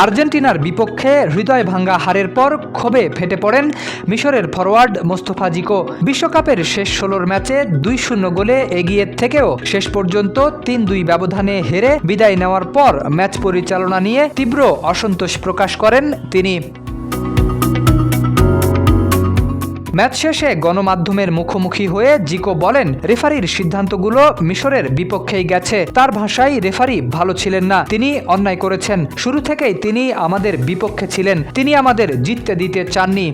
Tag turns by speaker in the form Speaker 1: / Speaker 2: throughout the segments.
Speaker 1: আর্জেন্টিনার বিপক্ষে হৃদয় ভাঙ্গা হারের পর ক্ষোভে ফেটে পড়েন মিশরের ফরোয়ার্ড মোস্তফা জিকো। বিশ্বকাপের শেষ ১৬ ম্যাচে ২-০ গোলে এগিয়ে থেকেও শেষ পর্যন্ত ৩-২ ব্যবধানে হেরে বিদায় নেওয়ার পর ম্যাচ পরিচালনা নিয়ে তীব্র অসন্তোষ প্রকাশ করেন তিনি। ম্যাচ শেষে গণমাধ্যমের মুখোমুখি হয়ে জিকো বলেন, রেফারির সিদ্ধান্তগুলো মিশরের বিপক্ষেই গেছে। তার ভাষায়, রেফারি ভালো ছিলেন না, তিনি অন্যায় করেছেন। শুরু থেকেই তিনি আমাদের বিপক্ষে ছিলেন, তিনি আমাদের জিততে দিতে চাননি।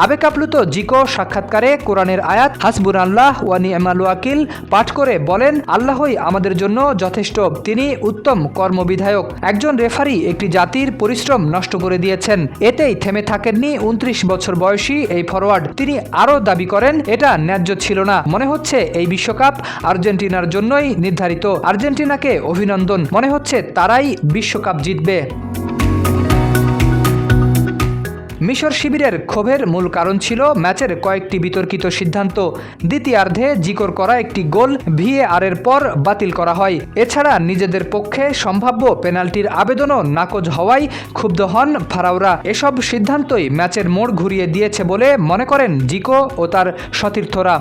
Speaker 1: আবেগাপ্লুত জিকো সাক্ষাৎকারে কোরআনের আয়াত হাসবুনাল্লাহ ওয়া নি'মাল ওয়াকিল পাঠ করে বলেন, আল্লাহই আমাদের জন্য যথেষ্ট, তিনি উত্তম কর্মবিধায়ক। একজন রেফারি একটি জাতির পরিশ্রম নষ্ট করে দিয়েছেন। এতেই থেমে থাকেননি ২৯ বছর বয়সী এই ফরোয়ার্ড। তিনি আরও দাবি করেন, এটা ন্যায্য ছিল না। মনে হচ্ছে এই বিশ্বকাপ আর্জেন্টিনার জন্যই নির্ধারিত। আর্জেন্টিনাকে অভিনন্দন, মনে হচ্ছে তারাই বিশ্বকাপ জিতবে। মিশর শিবিরের ক্ষোভের মূল কারণ ছিল ম্যাচের কয়েকটি বিতর্কিত সিদ্ধান্ত। দ্বিতীয়ার্ধে জিকোর করা একটি গোল ভিএআরের পর বাতিল করা হয়। এছাড়া নিজেদের পক্ষে সম্ভাব্য পেনাল্টির আবেদনও নাকচ হওয়ায় ক্ষুব্ধ হন ফারাওরা। এসব সিদ্ধান্তই ম্যাচের মোড় ঘুরিয়ে দিয়েছে বলে মনে করেন জিকো ও তার সতীর্থরা।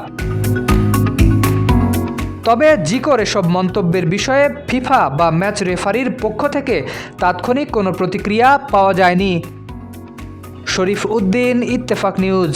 Speaker 1: তবে জিকোর এসব মন্তব্যের বিষয়ে ফিফা বা ম্যাচ রেফারির পক্ষ থেকে তাৎক্ষণিক কোনো প্রতিক্রিয়া পাওয়া যায়নি। শরীফ উদ্দিন, ইত্তেফাক নিউজ।